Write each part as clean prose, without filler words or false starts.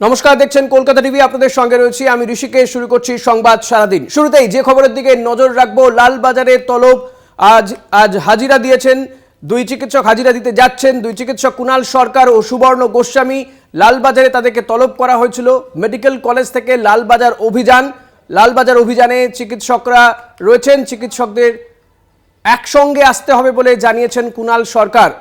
নমস্কার, দেখছেন কলকাতা টিভি। আপনাদের সঙ্গে রয়েছি আমি ঋষিকেশ। শুরু করছি সংবাদ সারাদিন। শুরুতেই যে খবরের দিকে নজর রাখবো, লালবাজারে তলব। আজ হাজিরা দিয়েছেন দুই চিকিৎসক, হাজিরা দিতে যাচ্ছেন দুই চিকিৎসক কুণাল সরকার ও সুবর্ণ গোস্বামী। লালবাজারে তাদেরকে তলব করা হয়েছিল মেডিকেল কলেজ থেকে। লালবাজার অভিযানে চিকিৎসকরা রয়েছেন। চিকিৎসকদের একসঙ্গে আসতে হবে বলে জানিয়েছেন কুণাল সরকার।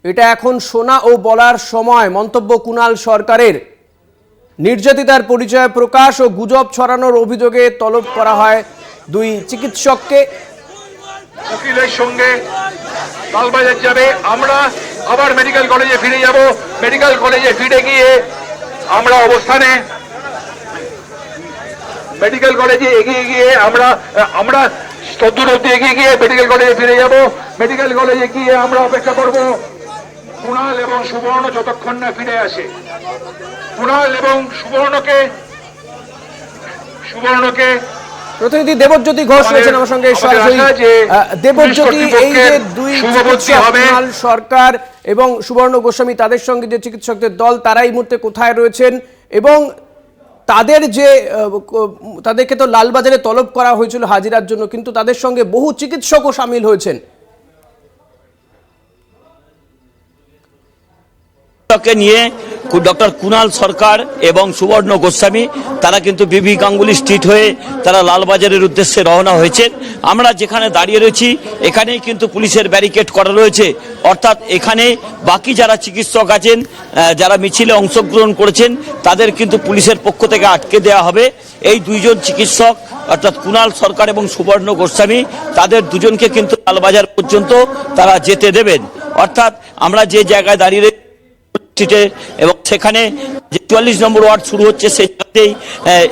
এটা এখন শোনা ও বলার সময়। মন্তব্য কুণাল সরকারের। নির্যাতিতার পরিচয় প্রকাশ ও গুজব ছড়ানোর অভিযোগে তলব করা হয় দুই চিকিৎসককে। উকিলের সঙ্গে লালবাজার যাবে, আমরা আবার মেডিকেল কলেজে ফিরে যাব। মেডিকেল কলেজে ফিরে গিয়ে আমরা অবস্থানে মেডিকেল কলেজে এগিয়ে গিয়ে আমরা তদ্দূর অব্দি এগিয়ে গিয়ে মেডিকেল কলেজে ফিরে যাব। মেডিকেল কলেজে গিয়ে আমরা অপেক্ষা করব কুণাল এবং সুবর্ণ যতক্ষণ না ফিরে আসে। কুণাল এবং সুবর্ণকে প্রতিনিধি দেবজ্যোতি ঘোষ রয়েছেন আমার সঙ্গে সরাসরি। দেবজ্যোতি, এই যে দুই চিকিৎসক কুণাল সরকার এবং সুবর্ণ গোস্বামী, তাদের সঙ্গে যে চিকিৎসকদের দল, তারা এই মুহূর্তে কোথায় রয়েছেন এবং তাদেরকে তো লালবাজারে তলব করা হয়েছিল হাজিরার জন্য, কিন্তু তাদের সঙ্গে বহু চিকিৎসকও সামিল হয়েছেন। নিয়ে ডক্টর কুণাল সরকার এবং সুবর্ণ গোস্বামী তারা কিন্তু বিবি গাঙ্গুলি স্ট্রিট হয়ে তারা লালবাজারের উদ্দেশ্যে রওনা হয়েছেন। আমরা যেখানে দাঁড়িয়ে রয়েছি এখানেই কিন্তু পুলিশের ব্যারিকেড করা রয়েছে, অর্থাৎ এখানে বাকি যারা চিকিৎসক আছেন, যারা মিছিলে অংশগ্রহণ করেছেন, তাদের কিন্তু পুলিশের পক্ষ থেকে আটকে দেওয়া হবে। এই দুইজন চিকিৎসক অর্থাৎ কুণাল সরকার এবং সুবর্ণ গোস্বামী, তাদের দুজনকে কিন্তু লালবাজার পর্যন্ত তারা যেতে দেবেন। অর্থাৎ আমরা যে জায়গায় দাঁড়িয়ে এবং সেখানে যে 44 নম্বর ওয়ার্ড শুরু হচ্ছে সেই জায়গাতেই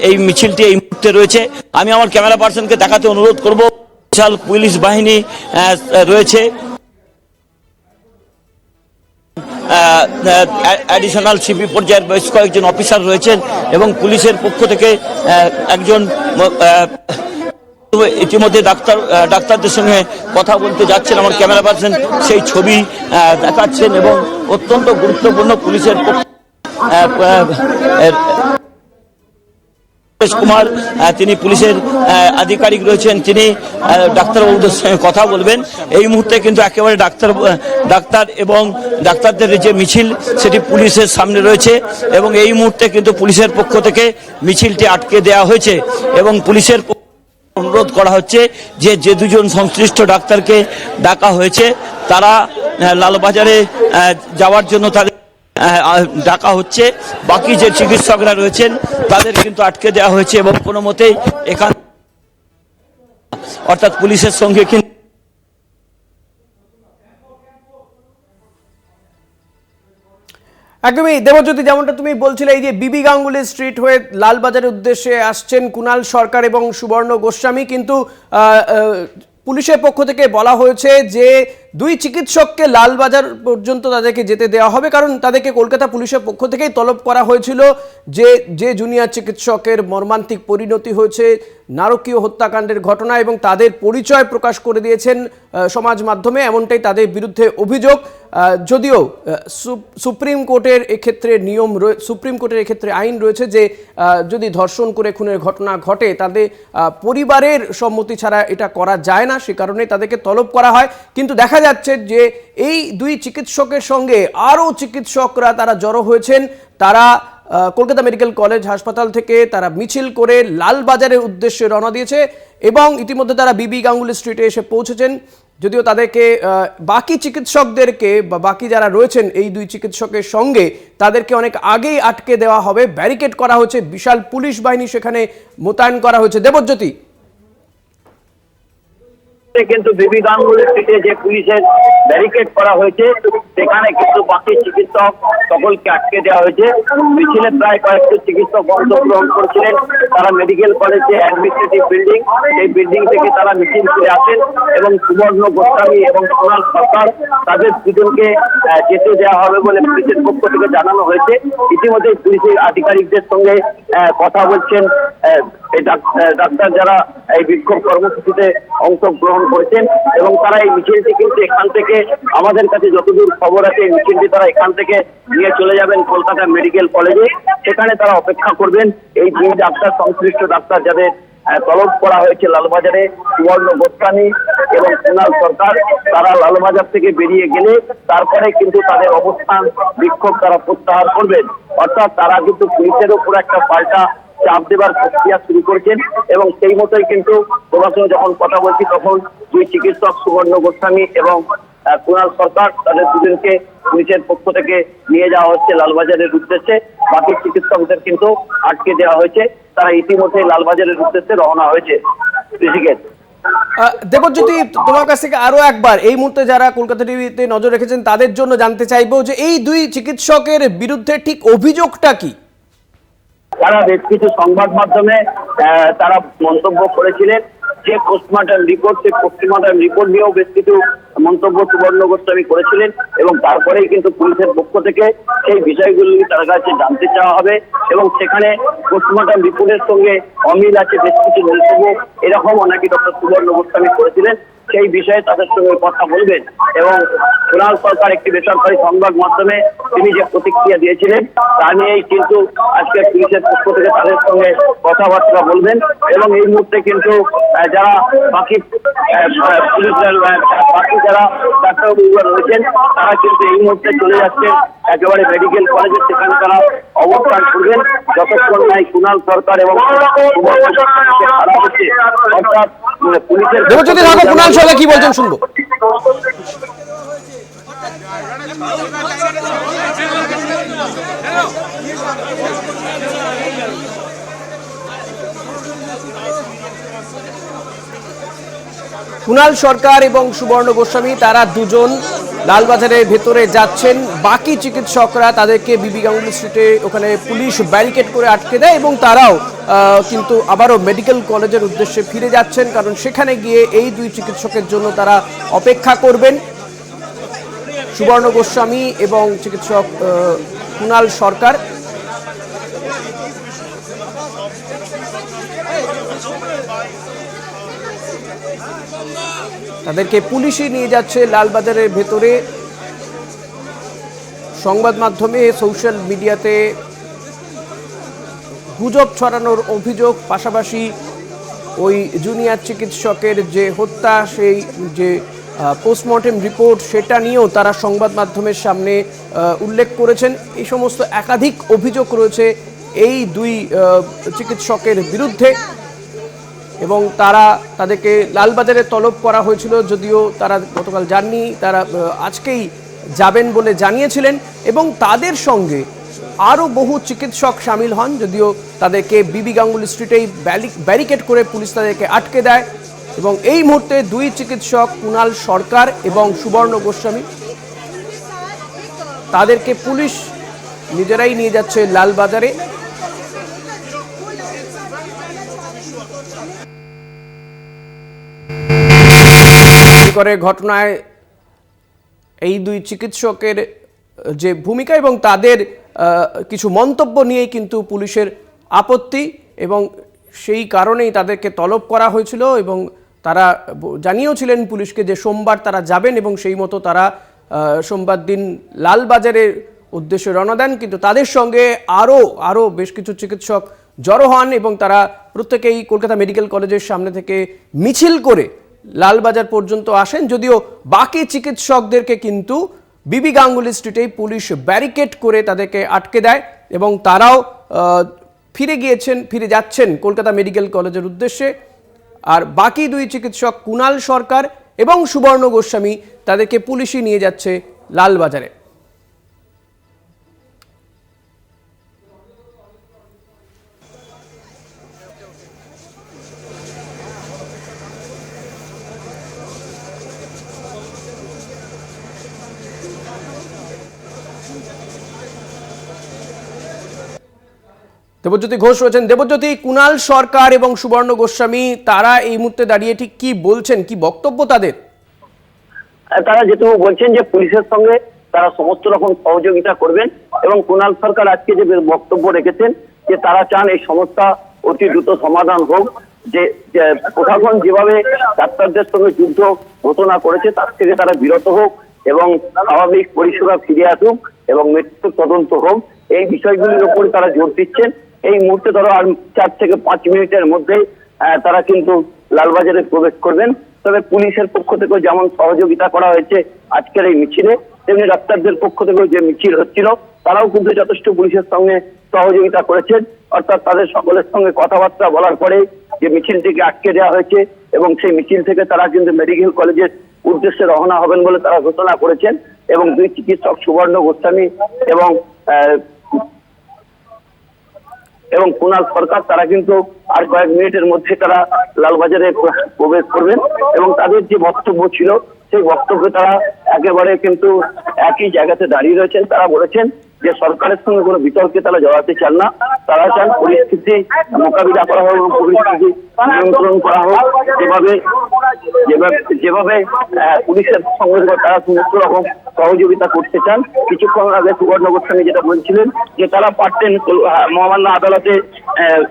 এই মিছিলটি এই মুহূর্তে রয়েছে। আমি আমার ক্যামেরা পার্সনকে দেখাতে অনুরোধ করব। বিশাল পুলিশ বাহিনী রয়েছে, অ্যাডিশনাল সিপি পর্যায়ের বেশ কয়েকজন অফিসার রয়েছেন এবং পুলিশের পক্ষ থেকে একজন ইতিমধ্যে ডাক্তারদের সঙ্গে কথা বলতে যাচ্ছেন। আমার ক্যামেরা পার্সন সেই ছবি দেখাচ্ছেন এবং অত্যন্ত গুরুত্বপূর্ণ পুলিশের কুমার, তিনি পুলিশের আধিকারিক রয়েছেন, তিনি ডাক্তারবাবুদের সঙ্গে কথা বলবেন। এই মুহূর্তে কিন্তু একেবারে ডাক্তার এবং ডাক্তারদের যে মিছিল সেটি পুলিশের সামনে রয়েছে এবং এই মুহূর্তে কিন্তু পুলিশের পক্ষ থেকে মিছিলটি আটকে দেওয়া হয়েছে এবং পুলিশের অনুরোধ করা হচ্ছে যে যে দুজন সংশ্লিষ্ট ডাক্তারকে ডাকা হয়েছে তারা লালবাজারে যাওয়ার জন্য তাদের ডাকা হচ্ছে। বাকি যে চিকিৎসকরা রয়েছেন তাদের কিন্তু আটকে দেওয়া হয়েছে এবং কোনো মতেই এখানে অর্থাৎ পুলিশের সঙ্গে কিন্তু একদমই দেবজ্যোতি, যেমনটা তুমি বলছিলে, এই যে বিবি গাঙ্গুলি স্ট্রিট হয়ে লালবাজারের উদ্দেশ্যে আসছেন কুণাল সরকার এবং সুবর্ণ গোস্বামী, কিন্তু পুলিশের পক্ষ থেকে বলা হয়েছে যে দুই চিকিৎসককে লালবাজার পর্যন্ত তাদেরকে যেতে দেওয়া হবে, কারণ তাদেরকে কলকাতা পুলিশের পক্ষ থেকেই তলব করা হয়েছিল যে জুনিয়র চিকিৎসকের মর্মান্তিক পরিণতি হয়েছে নারকীয় হত্যাকাণ্ডের ঘটনা এবং তাদের পরিচয় প্রকাশ করে দিয়েছেন সমাজ মাধ্যমে, এমনটাই তাদের বিরুদ্ধে অভিযোগ। যদিও সুপ্রিম কোর্টের এক্ষেত্রে আইন রয়েছে যে যদি ধর্ষণ করে খুনের ঘটনা ঘটে তাদের পরিবারের সম্মতি ছাড়া এটা করা যায় না, সে কারণে তাদেরকে তলব করা হয়। কিন্তু দেখা যাচ্ছে যে এই দুই চিকিৎসকের সঙ্গে আরও চিকিৎসকরা তারা জড়ো হয়েছেন। তারা কলকাতা মেডিকেল কলেজ হাসপাতাল থেকে তারা মিছিল করে লালবাজারের উদ্দেশ্যে রওনা দিয়েছে এবং ইতিমধ্যে তারা বিবি গাঙ্গুলি স্ট্রিটে এসে পৌঁছেছেন। যদিও তাদেরকে বাকি চিকিৎসকদেরকে বা বাকি যারা রয়েছেন এই দুই চিকিৎসকের সঙ্গে তাদেরকে অনেক আগেই আটকে দেওয়া হবে, ব্যারিকেড করা হয়েছে, বিশাল পুলিশ বাহিনী সেখানে মোতায়েন করা হয়েছে। দেবজ্যোতি, কিন্তু বিবি গাঙ্গুলি স্ট্রিটে যে পুলিশের ব্যারিকেড করা হয়েছে সেখানে কিন্তু বাকি চিকিৎসক সকলকে আটকে দেওয়া হয়েছে। মিছিলে প্রায় কয়েকটি চিকিৎসক অংশগ্রহণ করেছিলেন। তারা মেডিকেল কলেজে অ্যাডমিনিস্ট্রেটিভ বিল্ডিং, এই বিল্ডিং থেকে তারা মিছিল করে আসেন এবং সুবর্ণ গোস্বামী এবং কুণাল সরকার তাদের দুজনকে যেতে দেওয়া হবে বলে পুলিশের পক্ষ থেকে জানানো হয়েছে। ইতিমধ্যে পুলিশের আধিকারিকদের সঙ্গে কথা বলছেন এই ডাক্তার যারা এই বিক্ষোভ কর্মসূচিতে অংশগ্রহণ করেছেন এবং তারা এই মিছিলটি কিন্তু এখান থেকে আমাদের কাছে যতদূর খবর আছে এই মিছিলটি তারা এখান থেকে নিয়ে চলে যাবেন কলকাতা মেডিকেল কলেজে। সেখানে তারা অপেক্ষা করবেন এই দুই ডাক্তার, সংশ্লিষ্ট ডাক্তার যাদের তলব করা হয়েছে লালবাজারে, সুবর্ণ গোস্বামী এবং কুণাল সরকার, তারা লালবাজার থেকে বেরিয়ে গেলে তারপরে কিন্তু তাদের অবস্থান বিক্ষোভ তারা প্রত্যাহার করবেন। অর্থাৎ তারা কিন্তু পুলিশের উপর একটা পাল্টা চাপ দেবার প্রক্রিয়া শুরু করেছেন এবং সেই মতোই কিন্তু তোমার সঙ্গে যখন কথা বলছি তখন দুই চিকিৎসক সুবর্ণ গোস্বামী এবং কুণাল সরকার তাদের দুজনকে পুলিশের পক্ষ থেকে নিয়ে যাওয়া হচ্ছে লালবাজারের উদ্দেশ্যে। বাকি চিকিৎসকদের কিন্তু আটকে দেওয়া হয়েছে, তারা ইতিমধ্যে লালবাজারের উদ্দেশ্যে রওনা হয়েছে। ঋষিকেশ, দেবজ্যোতি, তোমার কাছ থেকে আরো একবার এই মুহূর্তে যারা কলকাতা টিভিতে নজর রেখেছেন তাদের জন্য জানতে চাইবো যে এই দুই চিকিৎসকের বিরুদ্ধে ঠিক অভিযোগটা কি? তারা বেশ কিছু সংবাদ মাধ্যমে তারা মন্তব্য করেছিলেন যে পোস্টমর্টম রিপোর্ট, সেই পোস্টমর্টম রিপোর্ট নিয়েও বেশ কিছু মন্তব্য সুবর্ণ গোস্বামী করেছিলেন এবং তারপরেই কিন্তু পুলিশের পক্ষ থেকে সেই বিষয়গুলি তার কাছে জানতে চাওয়া হবে এবং সেখানে পোস্টমর্টম রিপোর্টের সঙ্গে অমিল আছে বেশ কিছু মন্তব্য এরকমও নাকি ডক্টর সুবর্ণ গোস্বামী করেছিলেন। সেই বিষয়ে তাদের সঙ্গে কথা বলবেন এবং কুণাল সরকার একটি বেসরকারি সংবাদ মাধ্যমে তিনি যে প্রতিক্রিয়া দিয়েছিলেন তা নিয়েই কিন্তু আজকে পুলিশের পক্ষ থেকে তাদের সঙ্গে কথাবার্তা বলবেন এবং এই মুহূর্তে কিন্তু যারা বাকি পুলিশের বাকি যারা ডাক্তারবাবুরা রয়েছেন তারা কিন্তু এই মুহূর্তে চলে যাচ্ছেন একেবারে মেডিকেল কলেজে, সেখানে তারা অবস্থান করবেন যতক্ষণ নাই কুণাল সরকার এবং অর্থাৎ পুলিশের কুণাল সরকার কি বলছেন শুনবো। কুণাল সরকার এবং সুবর্ণ গোস্বামী তারা দুজন লালবাজারের ভেতরে যাচ্ছেন, বাকি চিকিৎসকরা তাদেরকে বিবি গাঙ্গুলি স্ট্রিটে ওখানে পুলিশ ব্যারিকেড করে আটকে দেয় এবং তারাও কিন্তু আবারও মেডিকেল কলেজের উদ্দেশ্যে ফিরে যাচ্ছেন, কারণ সেখানে গিয়ে এই দুই চিকিৎসকের জন্য তারা অপেক্ষা করবেন। সুবর্ণ গোস্বামী এবং চিকিৎসক কুণাল সরকার তাদেরকে পুলিশই নিয়ে যাচ্ছে লালবাজারের ভেতরে। সংবাদ মাধ্যমে, সোশ্যাল মিডিয়াতে গুজব ছড়ানোর অভিযোগ, পাশাপাশি ওই জুনিয়র চিকিৎসকের যে হত্যা, সেই যে পোস্টমর্টেম রিপোর্ট সেটা নিয়েও তারা সংবাদ মাধ্যমের সামনে উল্লেখ করেছেন। এই সমস্ত একাধিক অভিযোগ রয়েছে এই দুই চিকিৎসকের বিরুদ্ধে এবং তাদেরকে লালবাজারে তলব করা হয়েছিল, যদিও তারা গতকাল যাননি, তারা আজকেই যাবেন বলে জানিয়েছিলেন এবং তাদের সঙ্গে আরও বহু চিকিৎসক সামিল হন, যদিও তাদেরকে বিবি গাঙ্গুলি স্ট্রিটেই ব্যারিকেড করে পুলিশ তাদেরকে আটকে দেয় এবং এই মুহূর্তে দুই চিকিৎসক কুণাল সরকার এবং সুবর্ণ গোস্বামী তাদেরকে পুলিশ নিজেরাই নিয়ে যাচ্ছে লালবাজারে। করে ঘটনায় এই দুই চিকিৎসকের যে ভূমিকা এবং তাদের কিছু মন্তব্য নিয়েই কিন্তু পুলিশের আপত্তি এবং সেই কারণেই তাদেরকে তলব করা হয়েছিল এবং তারা জানিয়েছিলেন পুলিশকে যে সোমবার তারা যাবেন এবং সেই মতো তারা সোমবার দিন লালবাজারের উদ্দেশ্যে রওনা দেন। কিন্তু তাদের সঙ্গে আরও বেশ কিছু চিকিৎসক জড়ো হন এবং তারা প্রত্যেকেই কলকাতা মেডিকেল কলেজের সামনে থেকে মিছিল করে লালবাজার পর্যন্ত আসেন, যদিও বাকি চিকিৎসকদেরকে কিন্তু বিবি গাঙ্গুলি স্ট্রিটেই পুলিশ ব্যারিকেড করে তাদেরকে আটকে দেয় এবং তারাও ফিরে যাচ্ছেন কলকাতা মেডিকেল কলেজের উদ্দেশ্যে। আর বাকি দুই চিকিৎসক কুণাল সরকার এবং সুবর্ণ গোস্বামী তাদেরকে পুলিশই নিয়ে যাচ্ছে লালবাজারে। দেবজ্যোতি ঘোষ রয়েছেন। দেবজ্যোতি, কুণাল সরকার এবং সুবর্ণ গোস্বামী তারা এই মুহূর্তে দাঁড়িয়ে ঠিক কি বলছেন, কি বক্তব্য তাদের? তারা যেটুকু বলছেন যে পুলিশের সঙ্গে তারা সমস্ত রকম সহযোগিতা করবেন এবং কুণাল সরকার আজকে যে বক্তব্য রেখেছেন যে তারা চান এই সমস্যা অতি দ্রুত সমাধান হোক। যে প্রশাসন যেভাবে ডাক্তারদের সঙ্গে যুদ্ধ ঘোষণা করেছে তার থেকে তারা বিরত হোক এবং স্বাভাবিক পরিষেবা ফিরে আসুক এবং মৃত্যু তদন্ত হোক, এই বিষয়গুলির উপর তারা জোর দিচ্ছেন। এই মুহূর্তে ধরো আর 4 থেকে 5 মিনিটের মধ্যে তারা কিন্তু লালবাজারে প্রবেশ করবেন। তবে পুলিশের পক্ষ থেকেও যেমন সহযোগিতা করা হয়েছে আজকের এই মিছিলে, তেমনি ডাক্তারদের পক্ষ থেকেও যে মিছিল হচ্ছিল তারাও কিন্তু যথেষ্ট পুলিশের সঙ্গে সহযোগিতা করেছেন। অর্থাৎ তাদের সকলের সঙ্গে কথাবার্তা বলার পরে যে মিছিলটিকে আটকে দেওয়া হয়েছে এবং সেই মিছিল থেকে তারা কিন্তু মেডিকেল কলেজের উদ্দেশ্যে রওনা হবেন বলে তারা ঘোষণা করেছেন। এবং 2 চিকিৎসক সুবর্ণ গোস্বামী এবং কুণাল সরকার তারা কিন্তু আর কয়েক মিনিটের মধ্যে তারা লালবাজারে প্রবেশ করবেন এবং তাদের যে বক্তব্য ছিল সেই বক্তব্যে তারা একেবারে কিন্তু একই জায়গাতে দাঁড়িয়ে রয়েছেন। তারা বলেছেন যে সরকারের সঙ্গে কোনো বিতর্কে তারা জড়াতে চান না, তারা চান পরিস্থিতি মোকাবিলা করা হোক এবং পরিস্থিতি নিয়ন্ত্রণ করা হোক। যেভাবে পুলিশের সঙ্গে তারা সমস্ত রকম সহযোগিতা করতে চান। কিছুক্ষণ আগে সুবর্ণ গোস্বামী যেটা বলছিলেন যে তারা পারতেন মহামান্য আদালতে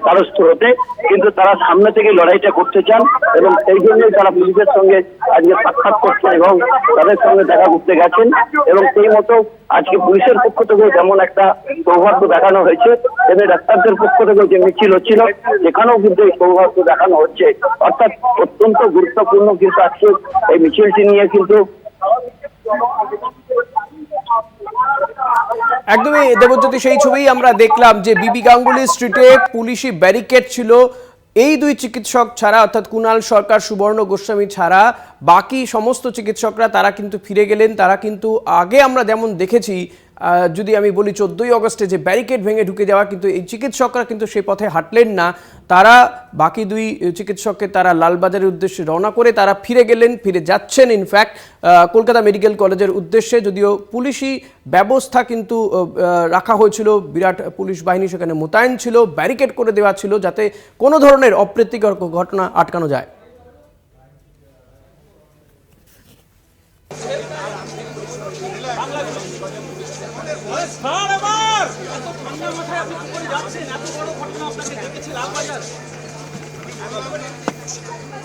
দ্বারস্থ হতে, কিন্তু তারা সামনে থেকে লড়াইটা করতে চান এবং সেই জন্যই তারা পুলিশের সঙ্গে আজকে সাক্ষাৎ করছেন এবং তাদের সঙ্গে দেখা করতে গেছেন। এবং সেই মতো আজকে পুলিশের পক্ষ থেকে যেমন একটা সৌহার্দ্য দেখানো হয়েছে, তেমনি ডাক্তারদের পক্ষ থেকে যে মিছিল হচ্ছিল সেখানেও কিন্তু এই সৌহার্দ্য দেখানো হচ্ছে। অর্থাৎ অত্যন্ত গুরুত্বপূর্ণ কিন্তু আজকে এই মিছিলটি নিয়ে কিন্তু একদমই দেবজ্যোতি, সেই ছবি আমরা দেখলাম যে বিবি গাঙ্গুলি স্ট্রিটে পুলিশি ব্যারিকেড ছিল। এই 2 চিকিৎসক ছাড়া অর্থাৎ কুণাল সরকার, সুবর্ণ গোস্বামী ছাড়া বাকি সমস্ত চিকিৎসকরা তারা কিন্তু ফিরে গেলেন। তারা কিন্তু আগে আমরা যেমন দেখেছি, যদি আমি বলি 14ই আগস্টে যে ব্যারিকেড ভেঙে ঢুকে যাওয়া, কিন্তু এই চিকিৎসকরা কিন্তু সেই পথে হাঁটলেন না। তারা বাকি 2 চিকিৎসককে তারা লালবাজারের উদ্দেশ্যে রওনা করে তারা ফিরে গেলেন, ফিরে যাচ্ছেন ইনফ্যাক্ট কলকাতা মেডিকেল কলেজের উদ্দেশ্যে। যদিও পুলিশি ব্যবস্থা কিন্তু রাখা হয়েছিল, বিরাট পুলিশ বাহিনী সেখানে মোতায়েন ছিল, ব্যারিকেড করে দেওয়া ছিল যাতে কোনো ধরনের অপ্রীতিকর ঘটনা আটকানো যায়।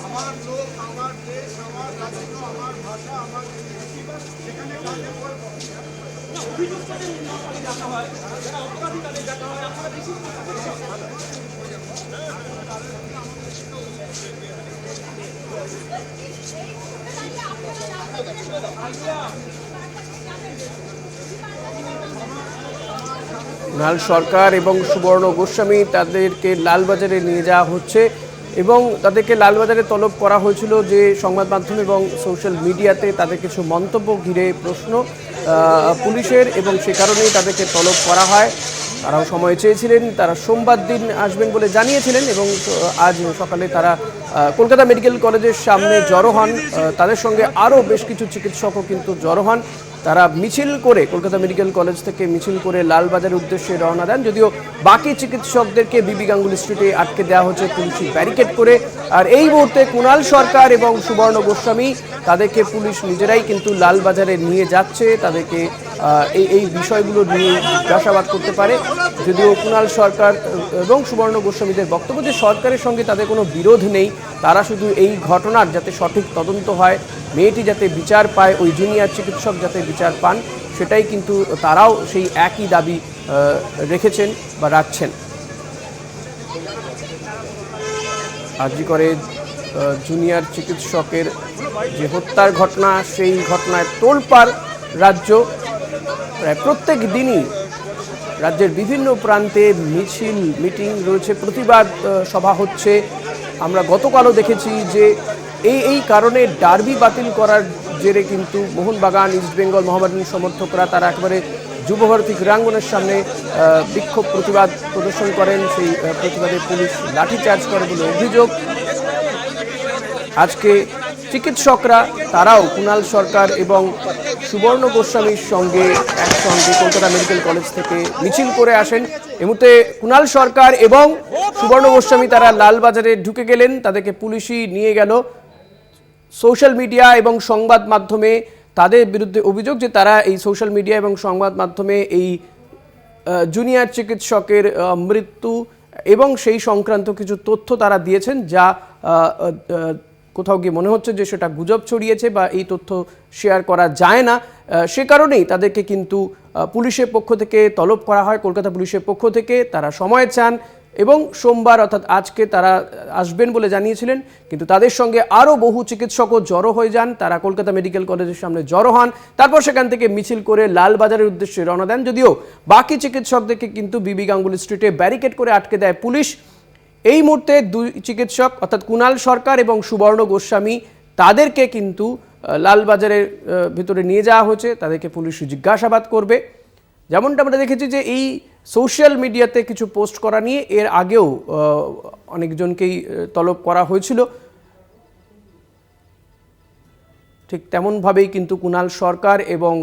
আমার লোক, আমার দেশ, আমার রাষ্ট্র, আমার ভাষা, আমার কুণাল সরকার এবং সুবর্ণ গোস্বামী তাদেরকে লালবাজারে নিয়ে যাওয়া হচ্ছে এবং তাদেরকে লালবাজারে তলব করা হয়েছিল যে সংবাদ মাধ্যম এবং সোশ্যাল মিডিয়াতে তাদের কিছু মন্তব্য ঘিরে প্রশ্ন পুলিশের, এবং সে কারণেই তাদেরকে তলব করা হয়। তারাও সময় চেয়েছিলেন, তারা সোমবার দিন আসবেন বলে জানিয়েছিলেন এবং আজ সকালে তারা কলকাতা মেডিকেল কলেজের সামনে জড়ো হন। তাদের সঙ্গে আরও বেশ কিছু চিকিৎসকও কিন্তু জড়ো হন। তারা মিছিল করে কলকাতা মেডিকেল কলেজ থেকে মিছিল করে লালবাজারের উদ্দেশ্যে রওনা দেন। যদিও বাকি চিকিৎসকদেরকে বিবি গাঙ্গুলি স্ট্রিটে আটকে দেওয়া হচ্ছে পুলিশি ব্যারিকেড করে। আর এই মুহূর্তে কুণাল সরকার এবং সুবর্ণ গোস্বামী তাদেরকে পুলিশ নিজেরাই কিন্তু লালবাজারে নিয়ে যাচ্ছে। তাদেরকে এই বিষয়গুলো নিয়ে জিজ্ঞাসাবাদ করতে পারে। যদিও কুণাল সরকার এবং সুবর্ণ গোস্বামীদের বক্তব্য যে সরকারের সঙ্গে তাদের কোনো বিরোধ নেই, তারা শুধু এই ঘটনার যাতে সঠিক তদন্ত হয়, মেয়েটি যাতে বিচার পায়, ওই জুনিয়র চিকিৎসক যাতে বিচার পান, সেটাই কিন্তু তারাও সেই একই দাবি রেখেছেন বা রাখছেন। আরজি করে জুনিয়র চিকিৎসকের যে হত্যার ঘটনা, সেই ঘটনায় তোলপাড় রাজ্য। প্রায় প্রত্যেক দিনই রাজ্যের বিভিন্ন প্রান্তে মিছিল, মিটিং রয়েছে, প্রতিবাদ সভা হচ্ছে। আমরা গতকালও দেখেছি যে এই কারণে ডার্বি বাতিল করার জেরে কিন্তু মোহনবাগান, ইস্টবেঙ্গল, মোহামেডান সমর্থকরা তারা একেবারে যুবভারতী ক্রীড়াঙ্গনের সামনে বিক্ষোভ প্রতিবাদ প্রদর্শন করেন। সেই প্রতিবাদে পুলিশ লাঠিচার্জ করে বলে অভিযোগ। আজকে চিকিৎসকরা তারাও কুণাল সরকার এবং সুবর্ণ গোস্বামীর সঙ্গে একসঙ্গে কলকাতা মেডিকেল কলেজ থেকে মিছিল করে আসেন। এই মুহূর্তে কুণাল সরকার এবং সুবর্ণ গোস্বামী তারা লালবাজারে ঢুকে গেলেন, তাদেরকে পুলিশই নিয়ে গেল। সোশ্যাল মিডিয়া এবং সংবাদ মাধ্যমে তাদের বিরুদ্ধে অভিযোগ যে তারা এই সোশ্যাল মিডিয়া এবং সংবাদ মাধ্যমে এই জুনিয়র চিকিৎসকের মৃত্যু এবং সেই সংক্রান্ত কিছু তথ্য তারা দিয়েছেন যা কোথাও গিয়ে মনে হচ্ছে যে সেটা গুজব ছড়িয়েছে বা এই তথ্য শেয়ার করা যায় না। সে কারণেই তাদেরকে কিন্তু পুলিশের পক্ষ থেকে তলব করা হয়, কলকাতা পুলিশের পক্ষ থেকে। তারা সময় চান এবং সোমবার অর্থাৎ আজকে তারা আসবেন বলে জানিয়েছিলেন, কিন্তু তাদের সঙ্গে আরও বহু চিকিৎসকও জড়ো হয়ে যান। তারা কলকাতা মেডিকেল কলেজের সামনে জড়ো হন, তারপর সেখান থেকে মিছিল করে লালবাজারের উদ্দেশ্যে রওনা দেন। যদিও বাকি চিকিৎসকদেরকে কিন্তু বিবি গাঙ্গুলি স্ট্রিটে ব্যারিকেড করে আটকে দেয় পুলিশ। এই মুহূর্তে দুই চিকিৎসক অর্থাৎ কুণাল সরকার এবং সুবর্ণ গোস্বামী তাদেরকে কিন্তু লালবাজারের ভিতরে নিয়ে যাওয়া হয়েছে। তাদেরকে পুলিশ জিজ্ঞাসাবাদ করবে। যেমনটা আমরা দেখেছি যে এই সোশ্যাল মিডিয়াতে কিছু পোস্ট করা নিয়ে এর আগেও অনেকজনকেই তলব করা হয়েছিল, ঠিক তেমনভাবেই কিন্তু কুণাল সরকার এবং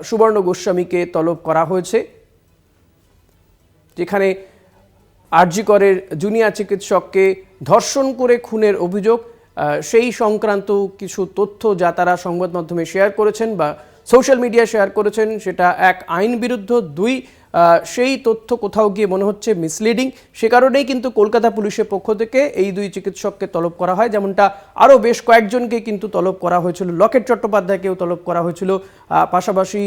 সুবর্ণ গোস্বামীকে তলব করা হয়েছে, যেখানে আরজি করের জুনিয়র চিকিৎসককে ধর্ষণ করে খুনের অভিযোগ, সেই সংক্রান্ত কিছু তথ্য যা তারা সংবাদ মাধ্যমে শেয়ার করেছেন বা সোশ্যাল মিডিয়া শেয়ার করেছেন, সেটা এক আইন বিরুদ্ধ, দুই সেই তথ্য কোথাও গিয়ে মনে হচ্ছে মিসলিডিং। সে কারণেই কিন্তু কলকাতা পুলিশের পক্ষ থেকে এই দুই চিকিৎসককে তলব করা হয়। যেমনটা আরও বেশ কয়েকজনকে কিন্তু তলব করা হয়েছিল, লকেট চট্টোপাধ্যায়কেও তলব করা হয়েছিল, পাশাপাশি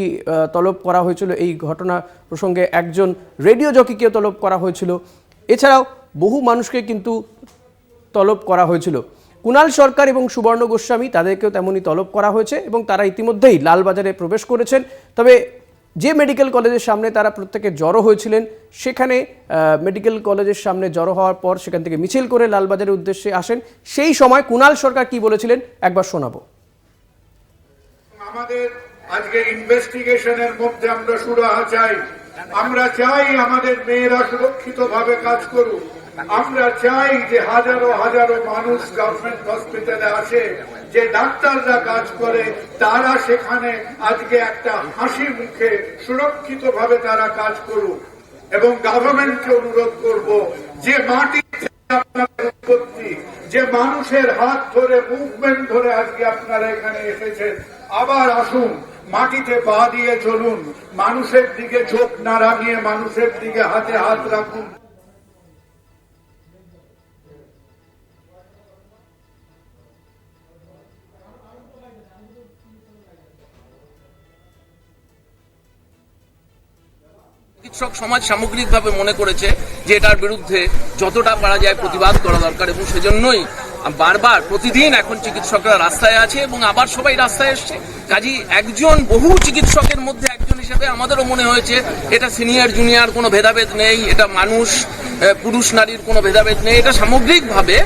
তলব করা হয়েছিল এই ঘটনা প্রসঙ্গে একজন রেডিও জকিকেও তলব করা হয়েছিল। এছাড়াও বহু মানুষকে কিন্তু তলব করা হয়েছিল। কুণাল সরকার এবং সুবর্ণ গোস্বামী তাদেরকেও তেমনই তলব করা হয়েছে এবং তারা ইতিমধ্যেই লালবাজারে প্রবেশ করেছেন। তবে যে মেডিকেল কলেজের সামনে তারা প্রত্যেকে জড়ো হয়েছিলেন, সেখানে মেডিকেল কলেজের সামনে জড়ো হওয়ার পর সেখান থেকে মিছিল করে লালবাজারের উদ্দেশ্যে আসেন। সেই সময় কুণাল সরকার কি বলেছিলেন একবার শোনাবো। আমাদের আজকে ইনভেস্টিগেশনের মধ্যে আমরা সুরাহা চাই। আমরা চাই আমাদের মেয়েরা সুরক্ষিতভাবে কাজ করুক। আমরা চাই যে হাজারো হাজারো মানুষ গভর্নমেন্ট হসপিটালে আসে, যে ডাক্তাররা কাজ করে তারা সেখানে আজকে একটা হাসি মুখে সুরক্ষিতভাবে তারা কাজ করুক। এবং গভর্নমেন্টকে অনুরোধ করব যে মাটি আপনাদের উৎপত্তি, যে মানুষের হাত ধরে মুভমেন্ট ধরে আজকে আপনারা এখানে এসেছেন, আবার আসুন, মাটিতে পা দিয়ে চলুন, মানুষের দিকে চোখ না রাঙিয়ে মানুষের দিকে হাতে হাত রাখুন। চিকিৎসক সমাজ সামগ্রিকভাবে মনে করেছে যে এটার বিরুদ্ধে যতটা পারা যায় প্রতিবাদ করা দরকার এবং সেজন্যই বারবার প্রতিদিন এখন চিকিৎসকরা রাস্তায় আছে এবং আবার সবাই রাস্তায় এসছে। কাজেই একজন বহু চিকিৎসকের মধ্যে একজন হিসেবে আমাদেরও মনে হয়েছে এটা সিনিয়র জুনিয়র কোনো ভেদাভেদ নেই, এটা মানুষ পুরুষ নারীর কোনো ভেদাভেদ নেই, এটা সামগ্রিকভাবে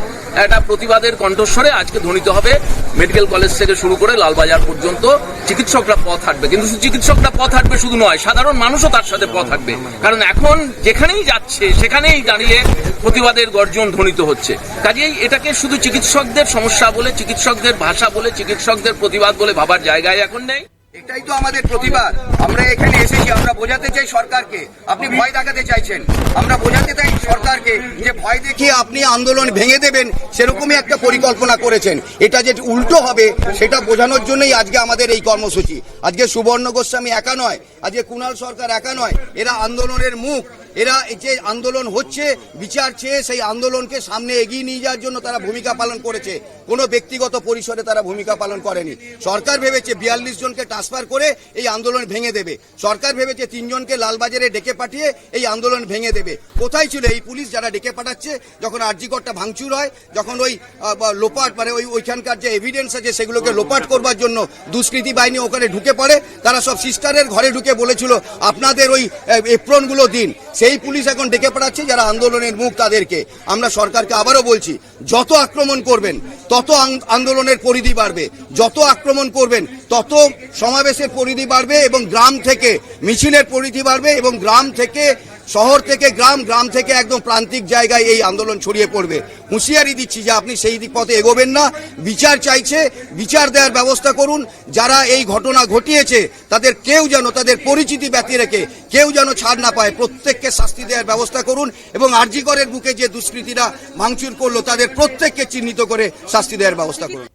একটা প্রতিবাদের কণ্ঠস্বরে আজকে ধ্বনিত হবে। মেডিকেল কলেজ থেকে শুরু করে লালবাজার পর্যন্ত চিকিৎসকরা পথ হাঁটবে, কিন্তু চিকিৎসকরা পথ হাঁটবে শুধু নয়, সাধারণ মানুষও তার সাথে পথ হাঁটবে। কারণ এখন যেখানেই যাচ্ছে সেখানেই দাঁড়িয়ে প্রতিবাদের গর্জন ধ্বনিত হচ্ছে। কাজেই এটাকে শুধু চিকিৎসকদের সমস্যা বলে, চিকিৎসকদের ভাষা বলে, চিকিৎসকদের প্রতিবাদ বলে ভাবার জায়গায় এখন নেই। এটাই তো আমাদের প্রতিবাদ। আমরা এখানে এসেছি, আমরা বোঝাতে চাই সরকারকে, আপনি ভয় দেখাতে চাইছেন, আমরা বোঝাতে চাই সরকারকে যে ভয় দেখিয়ে আপনি আন্দোলন ভেঙে দেবেন সেরকমই একটা পরিকল্পনা করেছেন। এটা যে উল্টো হবে সেটা বোঝানোর জন্যই আজকে আমাদের এই কর্মসূচি। আজকে সুবর্ণ গোস্বামী একা নয়, আজকে কুণাল সরকার একা নয়, এরা আন্দোলনের মুখ। এরা যে আন্দোলন হচ্ছে বিচার চেয়ে সেই আন্দোলনকে সামনে এগিয়ে নিয়ে যাওয়ার জন্য তারা ভূমিকা পালন করেছে, কোনো ব্যক্তিগত পরিসরে তারা ভূমিকা পালন করেনি। সরকার ভেবেছে 42 জনকে ট্রান্সফার করে এই আন্দোলন ভেঙে দেবে, সরকার ভেবেছে 3 জনকে লালবাজারে ডেকে পাঠিয়ে এই আন্দোলন ভেঙে দেবে। কোথায় ছিল এই পুলিশ যারা ডেকে পাঠাচ্ছে? যখন আরজিকরটা ভাঙচুর হয়, যখন ওই লোপাট মানে ওইখানকার যে এভিডেন্স আছে সেগুলোকে লোপাট করবার জন্য দুষ্কৃতী বাহিনী ওখানে ঢুকে পড়ে। তারা সব সিস্টারের ঘরে ঢুকে বলেছিল আপনাদের ওই এপ্রনগুলো দিন। সেই পুলিশ এখন ডেকে পাঠাচ্ছে যারা আন্দোলনের মুখ তাদেরকে। আমরা সরকারকে আবারও বলছি, যত আক্রমণ করবেন তত আন্দোলনের পরিধি বাড়বে, যত আক্রমণ করবেন তত সমাবেশের পরিধি বাড়বে এবং গ্রাম থেকে মিছিলের পরিধি বাড়বে এবং গ্রাম থেকে শহর থেকে গ্রাম, গ্রাম থেকে একদম প্রান্তিক জায়গায় এই আন্দোলন ছড়িয়ে পড়বে। হুঁশিয়ারি দিচ্ছি যে আপনি সেই দিক পথে এগোবেন না। বিচার চাইছে, বিচার দেওয়ার ব্যবস্থা করুন। যারা এই ঘটনা ঘটিয়েছে তাদের কেউ যেন তাদের পরিচিতি ব্যতি রেখে কেউ যেন ছাড় না পায়, প্রত্যেককে শাস্তি দেওয়ার ব্যবস্থা করুন এবং আরজি করের বুকে যে দুষ্কৃতীরা ভাঙচুর করলো তাদের প্রত্যেককে চিহ্নিত করে শাস্তি দেওয়ার ব্যবস্থা করুন।